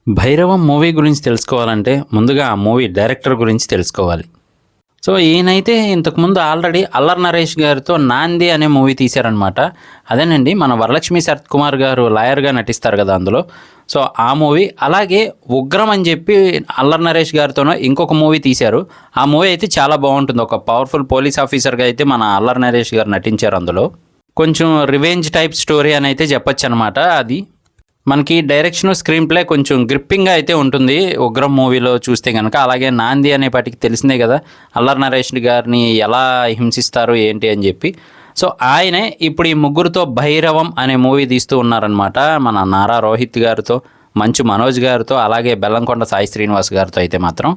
Bhairavam movie గురించి తెలుసుకోవాలంటే ముందుగా ఆ మూవీ డైరెక్టర్ గురించి తెలుసుకోవాలి. సో ఈయనైతే ఇంతకుముందు ఆల్రెడీ అల్లరి నరేష్ గారితో నాంది అనే మూవీ తీశారనమాట. అదేనండి మన వరలక్ష్మి శరత్ కుమార్ గారు లాయర్గా నటిస్తారు కదా అందులో. సో ఆ మూవీ, అలాగే ఉగ్రం అని చెప్పి అల్లరి నరేష్ గారితోనో ఇంకొక మూవీ తీశారు. ఆ మూవీ అయితే చాలా బాగుంటుంది. ఒక పవర్ఫుల్ పోలీస్ ఆఫీసర్గా అయితే మన అల్లరి నరేష్ గారు నటించారు అందులో. కొంచెం రివెంజ్ టైప్ స్టోరీ అని అయితే చెప్పొచ్చు అనమాట. అది మనకి డైరెక్షన్, స్క్రీన్ ప్లే కొంచెం గ్రిప్పింగ్గా అయితే ఉంటుంది ఉగ్రం మూవీలో చూస్తే కనుక. అలాగే నాంది అనేపాటికి తెలిసిందే కదా అల్లరి నరేష్ గారిని ఎలా హింసిస్తారు ఏంటి అని చెప్పి. సో ఆయనే ఇప్పుడు ఈ ముగ్గురుతో భైరవం అనే మూవీ తీస్తూ ఉన్నారనమాట. మన నారా రోహిత్ గారితో, మంచు మనోజ్ గారితో, అలాగే బెల్లంకొండ సాయి శ్రీనివాస్ గారితో. అయితే మాత్రం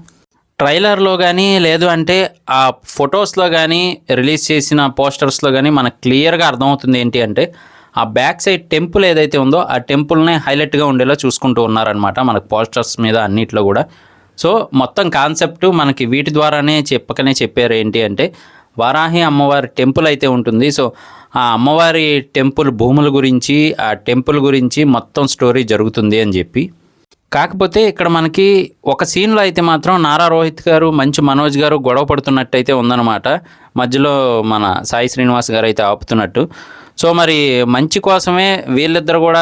ట్రైలర్లో కానీ లేదు అంటే ఆ ఫొటోస్లో కానీ రిలీజ్ చేసిన పోస్టర్స్లో కానీ మనకు క్లియర్గా అర్థమవుతుంది ఏంటి అంటే ఆ బ్యాక్ సైడ్ టెంపుల్ ఏదైతే ఉందో ఆ టెంపుల్నే హైలైట్గా ఉండేలా చూసుకుంటూ ఉన్నారనమాట మనకు పోస్టర్స్ మీద అన్నిట్లో కూడా. సో మొత్తం కాన్సెప్ట్ మనకి వీటి ద్వారానే చెప్పారు ఏంటి అంటే వారాహి అమ్మవారి టెంపుల్ అయితే ఉంటుంది. సో ఆ అమ్మవారి టెంపుల్ భూముల గురించి, ఆ టెంపుల్ గురించి మొత్తం స్టోరీ జరుగుతుంది అని చెప్పి. కాకపోతే ఇక్కడ మనకి ఒక సీన్లో అయితే మాత్రం నారా రోహిత్ గారు, మంచు మనోజ్ గారు గొడవ పడుతున్నట్టయితే ఉందన్నమాట. మధ్యలో మన సాయి శ్రీనివాస్ గారు అయితే ఆపుతున్నట్టు. సో మరి మంచి కోసమే వీళ్ళిద్దరు కూడా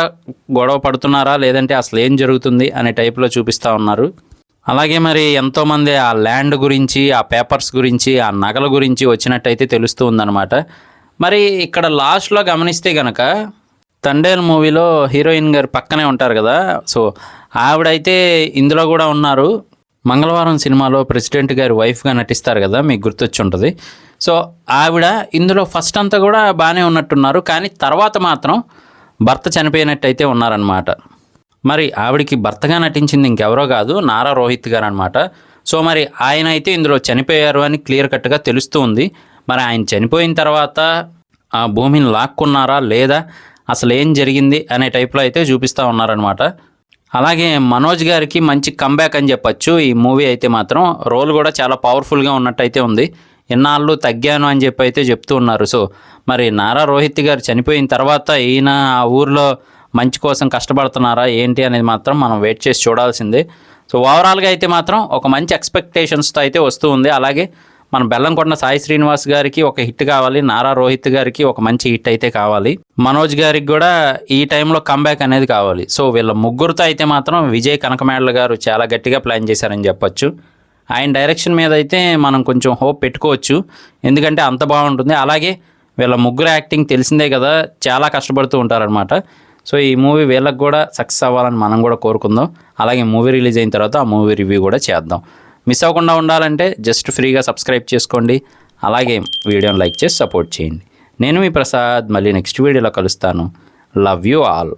గొడవ పడుతున్నారా లేదంటే అసలు ఏం జరుగుతుంది అనే టైప్లో చూపిస్తూ ఉన్నారు. అలాగే మరి ఎంతోమంది ఆ ల్యాండ్ గురించి, ఆ పేపర్స్ గురించి, ఆ నగల గురించి వచ్చినట్టయితే తెలుస్తూ ఉందన్నమాట. మరి ఇక్కడ లాస్ట్లో గమనిస్తే కనుక తండేల్ మూవీలో హీరోయిన్ గారు పక్కనే ఉంటారు కదా. సో ఆవిడైతే ఇందులో కూడా ఉన్నారు. మంగళవారం సినిమాలో ప్రెసిడెంట్ గారి వైఫ్గా నటిస్తారు కదా, మీకు గుర్తొచ్చి ఉంటుంది. సో ఆవిడ ఇందులో ఫస్ట్ అంతా కూడా బాగానే ఉన్నట్టున్నారు, కానీ తర్వాత మాత్రం భర్త చనిపోయినట్టయితే ఉన్నారనమాట. మరి ఆవిడికి భర్తగా నటించింది ఇంకెవరో కాదు, నారా రోహిత్ గారు అనమాట. సో మరి ఆయన అయితే ఇందులో చనిపోయారు అని క్లియర్ కట్గా తెలుస్తూ ఉంది. మరి ఆయన చనిపోయిన తర్వాత ఆ భూమిని లాక్కున్నారా లేదా, అసలు ఏం జరిగింది అనే టైప్లో అయితే చూపిస్తూ ఉన్నారనమాట. అలాగే మనోజ్ గారికి మంచి కంబ్యాక్ అని చెప్పచ్చు ఈ మూవీ అయితే మాత్రం. రోల్ కూడా చాలా పవర్ఫుల్గా ఉన్నట్టయితే ఉంది. ఎన్నాళ్ళు తగ్గాను అని చెప్పి అయితే చెప్తూ ఉన్నారు. సో మరి నారా రోహిత్ గారు చనిపోయిన తర్వాత ఈయన ఆ ఊర్లో మంచి కోసం కష్టపడుతున్నారా ఏంటి అనేది మాత్రం మనం వెయిట్ చేసి చూడాల్సిందే. సో ఓవరాల్గా అయితే మాత్రం ఒక మంచి ఎక్స్పెక్టేషన్స్తో అయితే వస్తూ ఉంది. అలాగే మన బెల్లంకొండ సాయి శ్రీనివాస్ గారికి ఒక హిట్ కావాలి, నారా రోహిత్ గారికి ఒక మంచి హిట్ అయితే కావాలి, మనోజ్ గారికి కూడా ఈ టైంలో కంబ్యాక్ అనేది కావాలి. సో వీళ్ళ ముగ్గురితో అయితే మాత్రం విజయ్ కనకమేడల గారు చాలా గట్టిగా ప్లాన్ చేశారని చెప్పొచ్చు. ఆయన డైరెక్షన్ మీద అయితే మనం కొంచెం హోప్ పెట్టుకోవచ్చు, ఎందుకంటే అంత బాగుంటుంది. అలాగే వీళ్ళ ముగ్గురు యాక్టింగ్ తెలిసిందే కదా, చాలా కష్టపడుతూ ఉంటారనమాట. సో ఈ మూవీ వీళ్ళకి కూడా సక్సెస్ అవ్వాలని మనం కూడా కోరుకుందాం. అలాగే మూవీ రిలీజ్ అయిన తర్వాత ఆ మూవీ రివ్యూ కూడా చేద్దాం. మిస్ అవ్వకుండా ఉండాలంటే జస్ట్ ఫ్రీగా సబ్స్క్రైబ్ చేసుకోండి. అలాగే వీడియోని లైక్ చేసి సపోర్ట్ చేయండి. నేను మీ ప్రసాద్, మళ్ళీ నెక్స్ట్ వీడియోలో కలుస్తాను. Love you all.